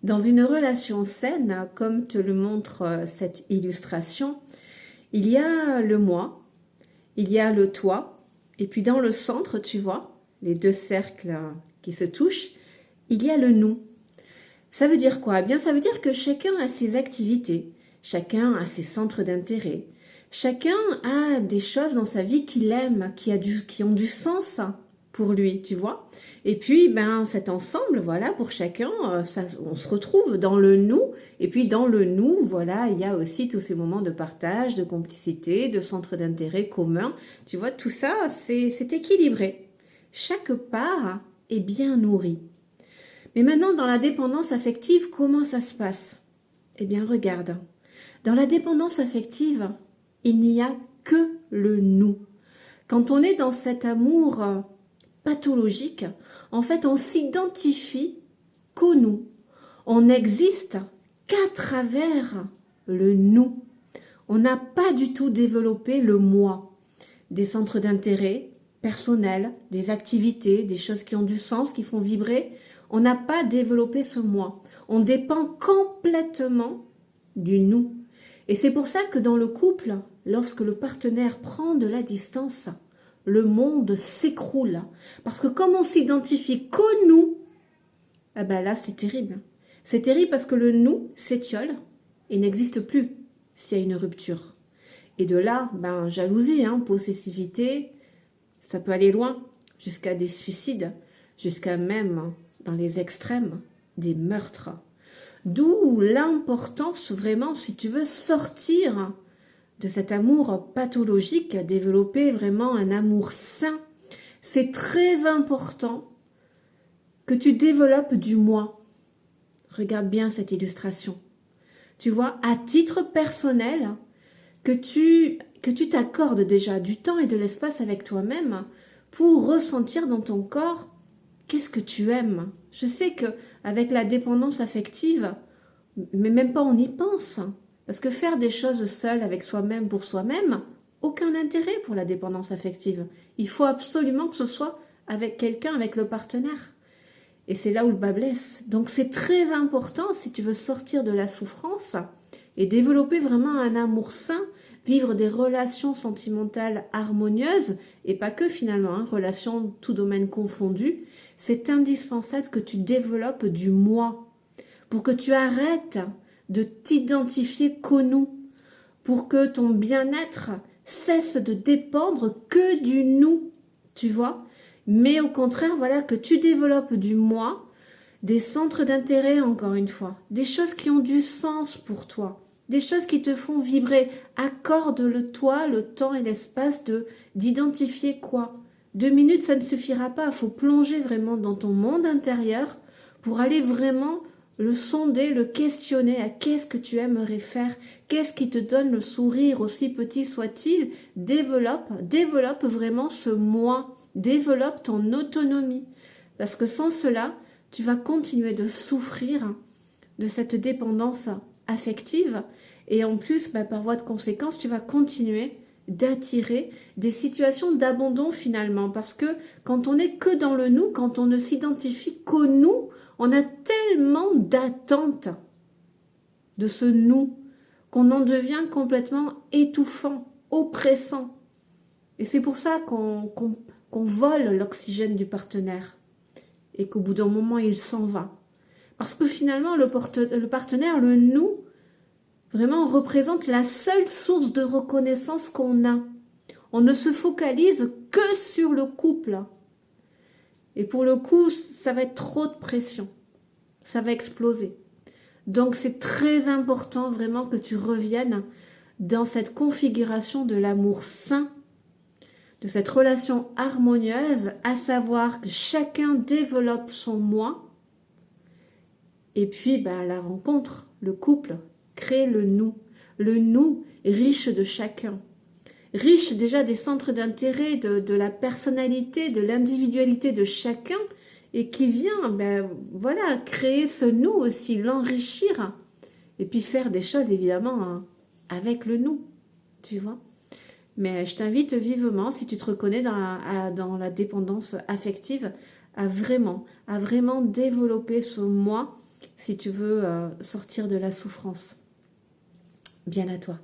Dans une relation saine, comme te le montre cette illustration, il y a le moi, il y a le toi, et puis dans le centre, tu vois, les deux cercles qui se touchent, il y a le nous. Ça veut dire quoi? Eh bien, ça veut dire que chacun a ses activités, chacun a ses centres d'intérêt, chacun a des choses dans sa vie qu'il aime, qui ont du sens pour lui, tu vois. Et puis, ben, cet ensemble, voilà, pour chacun, on se retrouve dans le nous. Et puis, dans le nous, voilà, il y a aussi tous ces moments de partage, de complicité, de centres d'intérêt communs. Tu vois, tout ça, c'est équilibré. Chaque part est bien nourrie. Mais maintenant, dans la dépendance affective, comment ça se passe? Eh bien, regarde. Dans la dépendance affective, il n'y a que le nous. Quand on est dans cet amour pathologique, en fait, on s'identifie qu'au nous. On n'existe qu'à travers le nous. On n'a pas du tout développé le moi. Des centres d'intérêt personnels, des activités, des choses qui ont du sens, qui font vibrer. On n'a pas développé ce moi. On dépend complètement du nous. Et c'est pour ça que dans le couple, lorsque le partenaire prend de la distance, le monde s'écroule. Parce que comme on s'identifie qu'au nous, eh ben là c'est terrible. C'est terrible parce que le nous s'étiole et n'existe plus s'il y a une rupture. Et de là, ben, jalousie, possessivité, ça peut aller loin, jusqu'à des suicides, jusqu'à même, dans les extrêmes, des meurtres. D'où l'importance vraiment, si tu veux sortir de cet amour pathologique, développer vraiment un amour sain. C'est très important que tu développes du moi. Regarde bien cette illustration. Tu vois, à titre personnel, que tu t'accordes déjà du temps et de l'espace avec toi-même pour ressentir dans ton corps qu'est-ce que tu aimes. Je sais que avec la dépendance affective, mais même pas on y pense. Parce que faire des choses seul avec soi-même pour soi-même, aucun intérêt pour la dépendance affective. Il faut absolument que ce soit avec quelqu'un, avec le partenaire. Et c'est là où le bas blesse. Donc c'est très important si tu veux sortir de la souffrance et développer vraiment un amour sain, vivre des relations sentimentales harmonieuses et pas que finalement, relations tout domaine confondu. C'est indispensable que tu développes du moi pour que tu arrêtes de t'identifier qu'au nous, pour que ton bien-être cesse de dépendre que du nous, tu vois. Mais au contraire, voilà, que tu développes du moi, des centres d'intérêt, encore une fois, des choses qui ont du sens pour toi, des choses qui te font vibrer. Accorde-le-toi le temps et l'espace d'identifier quoi. 2 minutes, ça ne suffira pas. Il faut plonger vraiment dans ton monde intérieur pour aller vraiment le sonder, le questionner à qu'est-ce que tu aimerais faire, qu'est-ce qui te donne le sourire, aussi petit soit-il. Développe vraiment ce moi, développe ton autonomie. Parce que sans cela, tu vas continuer de souffrir de cette dépendance affective et en plus, par voie de conséquence, tu vas continuer d'attirer des situations d'abandon finalement parce que quand on n'est que dans le nous, quand on ne s'identifie qu'au nous, on a tellement d'attentes de ce nous qu'on en devient complètement étouffant, oppressant. Et c'est pour ça qu'on vole l'oxygène du partenaire et qu'au bout d'un moment, il s'en va. Parce que finalement, le partenaire, le nous, vraiment représente la seule source de reconnaissance qu'on a. On ne se focalise que sur le couple. Et pour le coup, ça va être trop de pression. Ça va exploser. Donc c'est très important vraiment que tu reviennes dans cette configuration de l'amour sain, de cette relation harmonieuse, à savoir que chacun développe son moi. Et puis la rencontre, le couple, crée le nous riche de chacun. Riche déjà des centres d'intérêt, de la personnalité, de l'individualité de chacun, et qui vient, créer ce nous aussi, l'enrichir, et puis faire des choses évidemment avec le nous, tu vois. Mais je t'invite vivement, si tu te reconnais dans la dépendance affective, à vraiment développer ce moi si tu veux sortir de la souffrance. Bien à toi.